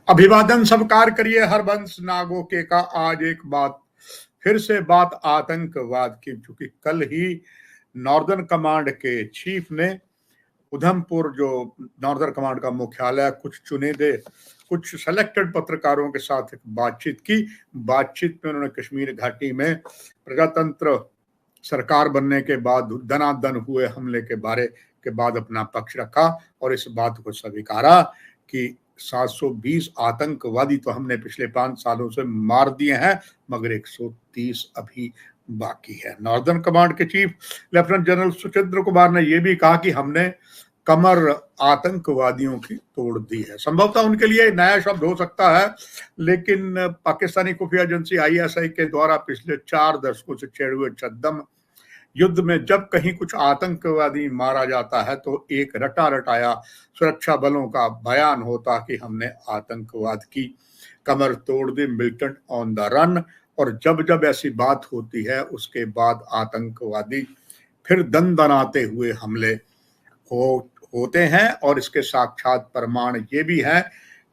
अभिवादन स्वीकार करिए हरबंश नागोके का। आज एक बात फिर से बात आतंकवाद की, चूंकि कल ही नॉर्दर्न कमांड के चीफ ने उधमपुर, जो नॉर्दर्न कमांड का मुख्यालय, कुछ सेलेक्टेड पत्रकारों के साथ एक बातचीत की। बातचीत में उन्होंने कश्मीर घाटी में प्रजातंत्र सरकार बनने के बाद दनादन हुए हमले के बाद अपना पक्ष रखा और इस बात को स्वीकारा कि 720 आतंकवादी तो हमने पिछले 5 सालों से मार दिए हैं, मगर 130 अभी बाकी है। नॉर्दर्न कमांड के chief lieutenant general Suchendra Kumar ने यह भी कहा कि हमने कमर आतंकवादियों की तोड़ दी है। संभवतः उनके लिए नया शब्द हो सकता है, लेकिन पाकिस्तानी खुफिया एजेंसी ISI के द्वारा पिछले 4 दशकों से छेड़े हुए छद्म युद्ध में जब कहीं कुछ आतंकवादी मारा जाता है तो एक रटा रटाया सुरक्षा बलों का बयान होता कि हमने आतंकवाद की कमर तोड़ दी, मिलिटेंट ऑन द रन। और जब जब ऐसी बात होती है उसके बाद आतंकवादी फिर दनदनाते हुए हमले होते हैं। और इसके साक्षात प्रमाण ये भी है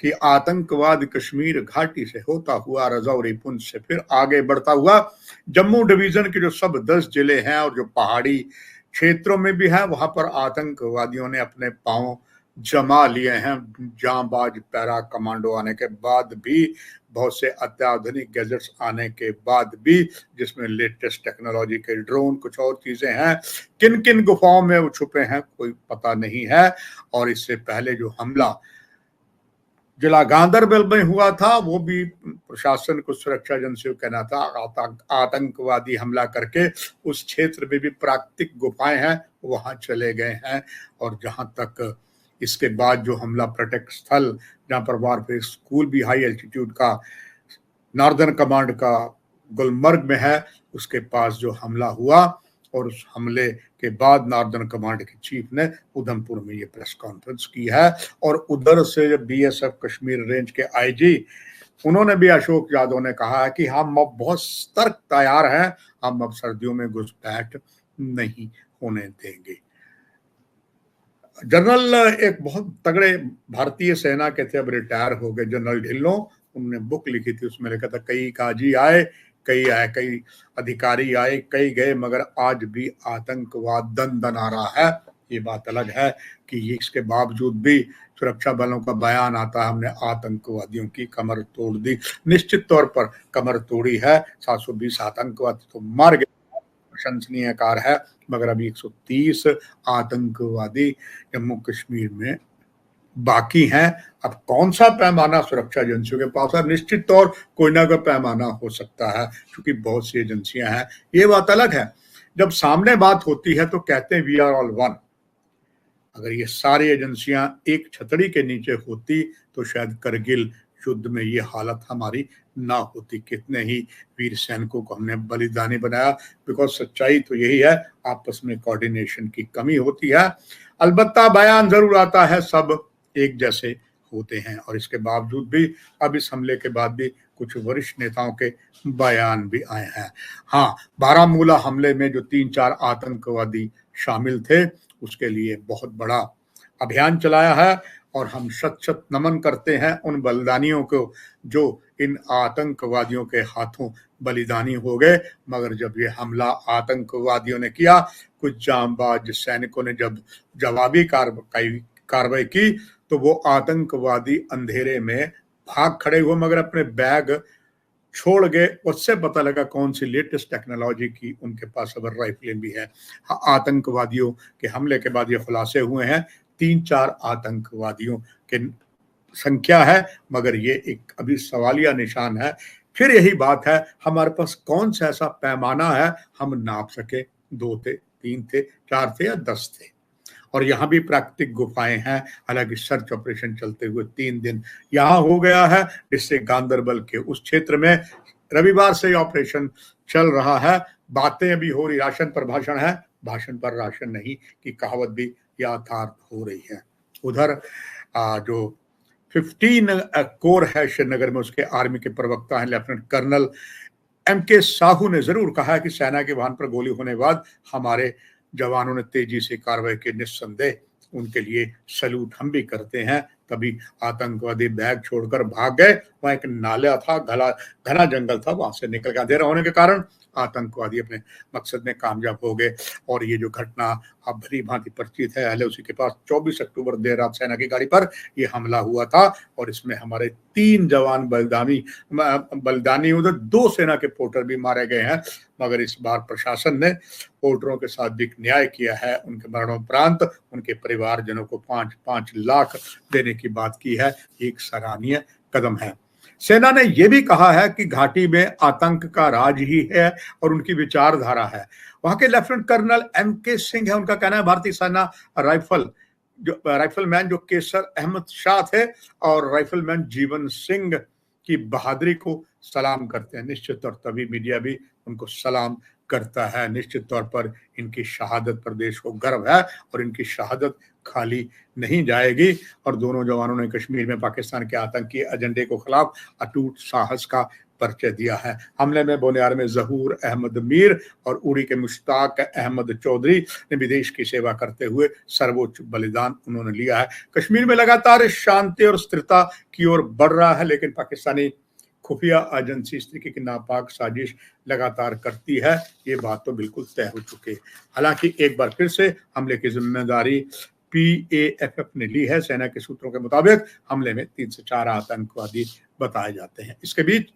कि आतंकवाद कश्मीर घाटी से होता हुआ रजौरी पुंछ से फिर आगे बढ़ता हुआ जम्मू डिवीजन के जो सब 10 जिले हैं और जो पहाड़ी क्षेत्रों में भी है, वहां पर आतंकवादियों ने अपने पांव जमा लिए हैं। जांबाज पैरा कमांडो आने के बाद भी, बहुत से अत्याधुनिक गैजेट्स आने के बाद भी, जिसमें लेटेस्ट टेक्नोलॉजी के ड्रोन, कुछ और चीजें हैं, किन किन गुफाओं में वो छुपे हैं कोई पता नहीं है। और इससे पहले जो हमला जिला गांदरबल में हुआ था, वो भी प्रशासन को, सुरक्षा एजेंसियों कहना था आतंकवादी हमला करके उस क्षेत्र में भी प्राकृतिक गुफाएं हैं वहां चले गए हैं। और जहां तक इसके बाद जो हमला प्रोटेक्ट स्थल, जहां पर वारफेयर स्कूल भी हाई एल्टीट्यूड का नॉर्दर्न कमांड का गुलमर्ग में है, उसके पास जो हमला हुआ, और उस हमले के बाद नॉर्दर्न कमांड के चीफ ने उधमपुर में ये प्रेस कॉन्फ्रेंस की है। और उधर से BSF कश्मीर रेंज के IG, उन्होंने भी, अशोक यादव ने कहा है कि हम अब बहुत सतर्क तैयार हैं, हम अब सर्दियों में घुसपैठ नहीं होने देंगे। जनरल एक बहुत तगड़े भारतीय सेना के थे, अब रिटायर हो गए, जनरल ढिल्लों, उन्होंने बुक लिखी थी, उसमें लिखा था कई काजी आए, कई अधिकारी आए, कई गए, मगर आज भी आतंकवाद दन आ रहा है। ये बात अलग है कि इसके बावजूद भी सुरक्षा बलों का बयान आता है हमने आतंकवादियों की कमर तोड़ दी। निश्चित तौर पर कमर तोड़ी है, 720 आतंकवादी तो मार गए, प्रशंसनीय कार्य है, मगर अभी 130 आतंकवादी जम्मू कश्मीर में बाकी हैं। अब कौन सा पैमाना सुरक्षा एजेंसियों के पास है? निश्चित तौर कोई ना कोई पैमाना हो सकता है, क्योंकि बहुत सी एजेंसियां हैं। ये बात अलग है, जब सामने बात होती है तो कहते हैं वी आर ऑल वन। अगर ये सारी एजेंसियां एक छतरी के नीचे होती तो शायद करगिल युद्ध में ये हालत हमारी ना होती। कितने ही वीर सैनिकों को हमने बलिदानी बनाया, बिकॉज सच्चाई तो यही है, आपस में कोऑर्डिनेशन की कमी होती है। अलबत्ता बयान जरूर आता है, सब एक जैसे होते हैं। और इसके बावजूद भी अब इस हमले के बाद भी कुछ वरिष्ठ नेताओं के बयान भी आए हैं। हाँ, बारामूला हमले में जो 3-4 आतंकवादी शामिल थे, उसके लिए बहुत बड़ा अभियान चलाया है और हम शत शत नमन करते हैं उन बलिदानियों को जो इन आतंकवादियों के हाथों बलिदानी हो गए। मगर जब ये हमला आतंकवादियों ने किया, कुछ जांबाज सैनिकों ने जब जवाबी कार्रवाई की, तो वो आतंकवादी अंधेरे में भाग खड़े हुए, मगर अपने बैग छोड़ गए। उससे पता लगा कौन सी लेटेस्ट टेक्नोलॉजी की उनके पास अब राइफलें भी है। आतंकवादियों के हमले के बाद ये खुलासे हुए हैं, 3-4 आतंकवादियों की संख्या है, मगर ये एक अभी सवालिया निशान है। फिर यही बात है, हमारे पास कौन सा ऐसा पैमाना है हम नाप सके? 2 थे, 3 थे, 4 थे या 10 थे? और यहाँ भी प्राकृतिक गुफाएं हैं। हालांकि सर्च ऑपरेशन चलते हुए 3 दिन यहाँ हो गया है, जिससे गांदरबल के उस क्षेत्र में रविवार से ऑपरेशन चल रहा है। बातें अभी हो रही, राशन पर भाषण है, भाषण पर राशन नहीं की कहावत भी यथार्थ हो रही है। उधर जो 15 कोर है श्रीनगर में, उसके आर्मी के प्रवक्ता हैं लेफ्टिनेंट कर्नल MK साहू ने जरूर कहा है कि सेना के वाहन पर गोली होने के बाद हमारे जवानों ने तेजी से कार्रवाई की। निस्संदेह उनके लिए सैल्यूट हम भी करते हैं, तभी आतंकवादी बैग छोड़कर भाग गए। वहां एक नाला था, घना जंगल था, वहां से निकल के अंधेरा होने के कारण आतंकवादी अपने मकसद में कामयाब हो गए। और ये जो घटना आप भली भांति परिचित है, अहले उसी के पास 24 अक्टूबर देर रात सेना की गाड़ी पर ये हमला हुआ था और इसमें हमारे 3 जवान बलिदानी उधर 2 सेना के पोर्टर भी मारे गए हैं। मगर इस बार प्रशासन ने पोर्टरों के साथ भी न्याय किया है। उनके मरणोपरांत उनके परिवारजनों को 5-5 लाख देने की बात की है। एक सराहनीय कदम है। सेना ने यह भी कहा है कि घाटी में आतंक का राज ही है और उनकी विचारधारा है। वहां के लेफ्टिनेंट कर्नल MK सिंह है, उनका कहना है भारतीय सेना राइफलमैन जो केसर अहमद शाह थे और राइफलमैन जीवन सिंह की बहादुरी को सलाम करते हैं। निश्चित तौर तभी मीडिया भी उनको सलाम करता है। निश्चित तौर पर इनकी शहादत पर देश को गर्व है और इनकी शहादत खाली नहीं जाएगी। और दोनों जवानों ने कश्मीर में पाकिस्तान के आतंकी एजेंडे को खिलाफ अटूट साहस का परिचय दिया है। हमले में बोनियार में जहूर अहमद मीर और उड़ी के मुश्ताक अहमद चौधरी ने विदेश की सेवा करते हुए सर्वोच्च बलिदान उन्होंने लिया है। कश्मीर में लगातार शांति और स्थिरता की ओर बढ़ रहा है, लेकिन पाकिस्तानी खुफिया एजेंसी इस तरीके की नापाक साजिश लगातार करती है। ये बात तो बिल्कुल तय हो चुकी है। हालांकि एक बार फिर से हमले की जिम्मेदारी PAFF ने ली है। सेना के सूत्रों के मुताबिक हमले में 3 से 4 आतंकवादी बताए जाते हैं। इसके बीच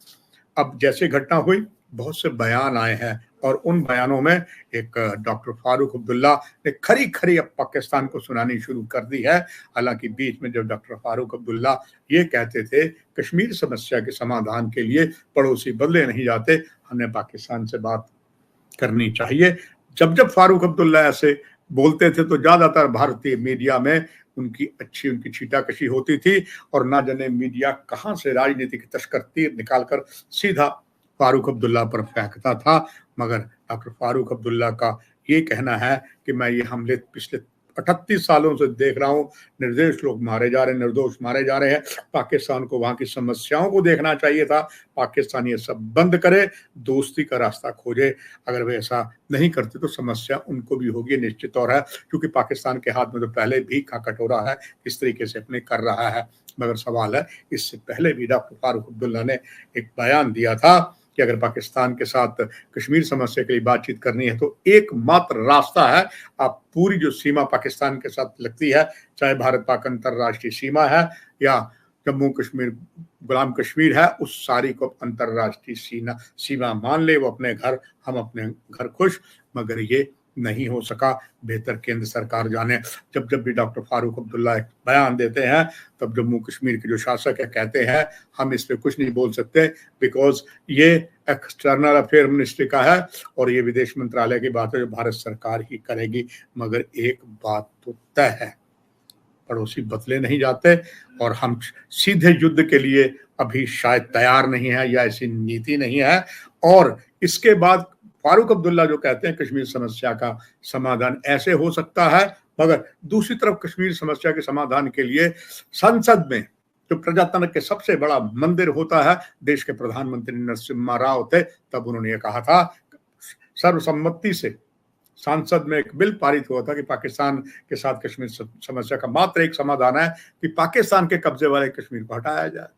अब जैसे घटना हुई बहुत से बयान आए हैं और उन बयानों में एक डॉक्टर फारूक अब्दुल्ला ने खरी खरी अब पाकिस्तान को सुनानी शुरू कर दी है। हालांकि बीच में जब डॉक्टर फारूक अब्दुल्ला ये कहते थे कश्मीर समस्या के समाधान के लिए पड़ोसी बदले नहीं जाते, हमें पाकिस्तान से बात करनी चाहिए। जब फारूक अब्दुल्ला ऐसे बोलते थे तो ज्यादातर भारतीय मीडिया में उनकी छीटाकशी होती थी और ना जाने मीडिया कहां से राजनीतिक तस्कर तीर निकालकर सीधा फारूक अब्दुल्ला पर फेंकता था। मगर डॉक्टर फारूक अब्दुल्ला का ये कहना है कि मैं ये हमले पिछले 38 सालों से देख रहा हूँ, निर्दोष लोग मारे जा रहे हैं, निर्दोष मारे जा रहे हैं। पाकिस्तान को वहां की समस्याओं को देखना चाहिए था। पाकिस्तान ये सब बंद करे, दोस्ती का रास्ता खोजे। अगर वे ऐसा नहीं करते तो समस्या उनको भी होगी, निश्चित तौर है, क्योंकि पाकिस्तान के हाथ में तो पहले भी का कटोरा है, इस तरीके से अपने कर रहा है। मगर सवाल है, इससे पहले भी डॉक्टर फारूक अब्दुल्ला ने एक बयान दिया था कि अगर पाकिस्तान के साथ कश्मीर समस्या के लिए बातचीत करनी है तो एकमात्र रास्ता है, आप पूरी जो सीमा पाकिस्तान के साथ लगती है, चाहे भारत पाक अंतरराष्ट्रीय सीमा है या जम्मू कश्मीर गुलाम कश्मीर है, उस सारी को अंतरराष्ट्रीय सीमा मान ले, वो अपने घर, हम अपने घर खुश। मगर ये नहीं हो सका, बेहतर केंद्र सरकार जाने। जब भी डॉक्टर फारूक अब्दुल्ला एक बयान देते हैं तब जम्मू कश्मीर के जो शासक है कहते हैं हम इस पे कुछ नहीं बोल सकते बिकॉज ये एक्सटर्नल अफेयर मिनिस्ट्री का है और ये विदेश मंत्रालय की बात है जो भारत सरकार ही करेगी। मगर एक बात तो तय है, पड़ोसी बदले नहीं जाते और हम सीधे युद्ध के लिए अभी शायद तैयार नहीं है या ऐसी नीति नहीं है। और इसके बाद फारूक अब्दुल्ला जो कहते हैं कश्मीर समस्या का समाधान ऐसे हो सकता है, मगर दूसरी तरफ कश्मीर समस्या के समाधान के लिए संसद में जो प्रजातंत्र के सबसे बड़ा मंदिर होता है, देश के प्रधानमंत्री नरसिम्हा राव थे, तब उन्होंने ये कहा था, सर्वसम्मति से संसद में एक बिल पारित हुआ था कि पाकिस्तान के साथ कश्मीर समस्या का मात्र एक समाधान है कि पाकिस्तान के कब्जे वाले कश्मीर को हटाया जाए।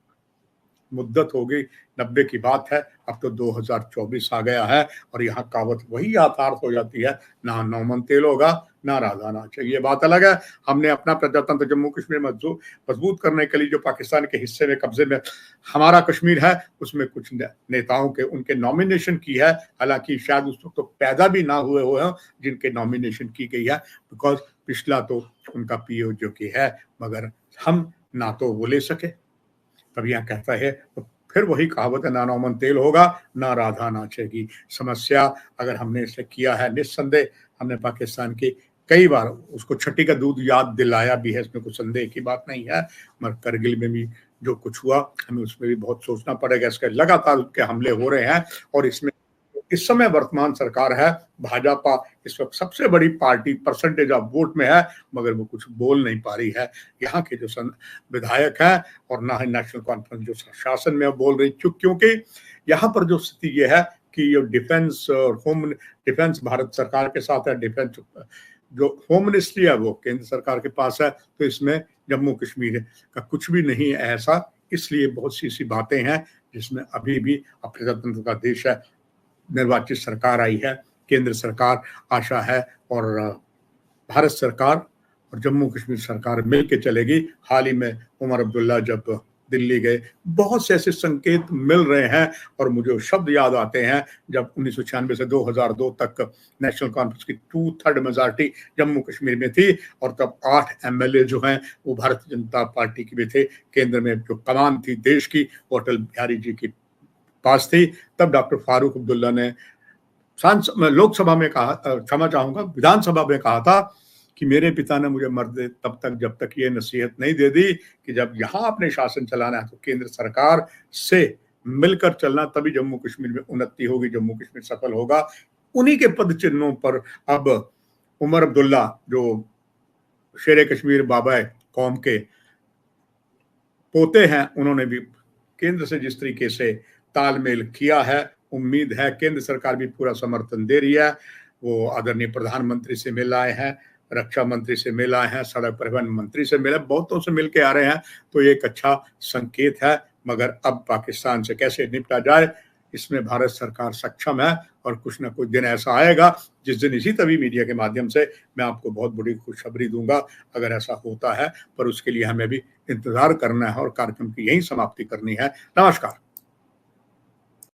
मुद्दत हो गई, 90 की बात है, अब तो 2024 आ गया है और यहाँ कहावत वही यथार्थ हो जाती है, ना नौमन तेल होगा ना राधा नाच। ये बात अलग है। हमने अपना प्रजातंत्र जम्मू कश्मीर मजबूत करने के लिए जो पाकिस्तान के हिस्से में कब्जे में हमारा कश्मीर है, उसमें कुछ नेताओं के उनके नॉमिनेशन की है। हालांकि शायद उस वक्त तो पैदा भी ना हुए हो जिनके नॉमिनेशन की गई है, बिकॉज पिछला तो उनका पीओ जो की है, मगर हम ना तो वो ले सके। तब यहाँ कहता है तो फिर वही कहावत है, ना नौमन तेल होगा ना राधा नाचेगी। समस्या अगर हमने इसे किया है, निस्संदेह हमने पाकिस्तान की कई बार उसको छठी का दूध याद दिलाया भी है, इसमें कुछ संदेह की बात नहीं है। मगर करगिल में भी जो कुछ हुआ हमें उसमें भी बहुत सोचना पड़ेगा। इसके लगातार उसके हमले हो रहे हैं और इसमें इस समय वर्तमान सरकार है भाजपा, इस वक्त सबसे बड़ी पार्टी परसेंटेज ऑफ वोट में है, मगर वो कुछ बोल नहीं पा रही है। यहाँ के जो विधायक हैं और ना ही नेशनल कॉन्फ्रेंस जो शासन में बोल रही, क्योंकि यहाँ पर जो स्थिति ये है कि ये डिफेंस और होम डिफेंस भारत सरकार के साथ है, डिफेंस जो होम मिनिस्ट्री है वो केंद्र सरकार के पास है, तो इसमें जम्मू कश्मीर का कुछ भी नहीं है ऐसा। इसलिए बहुत सी ऐसी बातें हैं जिसमें अभी भी अप्रजातंत्र का देश है, निर्वाचित सरकार आई है, केंद्र सरकार आशा है, और भारत सरकार और जम्मू कश्मीर सरकार मिल के चलेगी। हाल ही में उमर अब्दुल्ला जब दिल्ली गए, बहुत से ऐसे संकेत मिल रहे हैं, और मुझे वो शब्द याद आते हैं जब 1996 से 2002 तक नेशनल कॉन्फ्रेंस की 2/3 मेजॉरिटी जम्मू कश्मीर में थी, और तब 8 एमएलए जो हैं वो भारतीय जनता पार्टी के भी थे। केंद्र में जो कमान थी देश की वो अटल बिहारी जी के पास थी। तब डॉक्टर फारूक अब्दुल्ला ने लोकसभा में कहा, क्षमा चाहूंगा, विधानसभा में कहा था कि मेरे पिता ने मुझे मरते तब तक जब तक ये नसीहत नहीं दे दी कि जब यहाँ अपने शासन चलाना है तो केंद्र सरकार से मिलकर चलना, तभी जम्मू कश्मीर में उन्नति होगी, जम्मू कश्मीर सफल होगा। उन्हीं के पद चिन्हों पर अब उमर अब्दुल्ला जो शेर कश्मीर बाबा कौम के पोते हैं, उन्होंने भी केंद्र से जिस तरीके से तालमेल किया है, उम्मीद है केंद्र सरकार भी पूरा समर्थन दे रही है। वो आदरणीय प्रधानमंत्री से मिल आए हैं, रक्षा मंत्री से मिल आए हैं, सड़क परिवहन मंत्री से मिले, बहुतों से मिल के आ रहे हैं, तो ये एक अच्छा संकेत है। मगर अब पाकिस्तान से कैसे निपटा जाए, इसमें भारत सरकार सक्षम है, और कुछ ना कुछ दिन ऐसा आएगा जिस दिन इसी तभी मीडिया के माध्यम से मैं आपको बहुत बड़ी खुशखबरी दूंगा अगर ऐसा होता है। पर उसके लिए हमें भी इंतजार करना है और कार्यक्रम की यही समाप्ति करनी है। नमस्कार।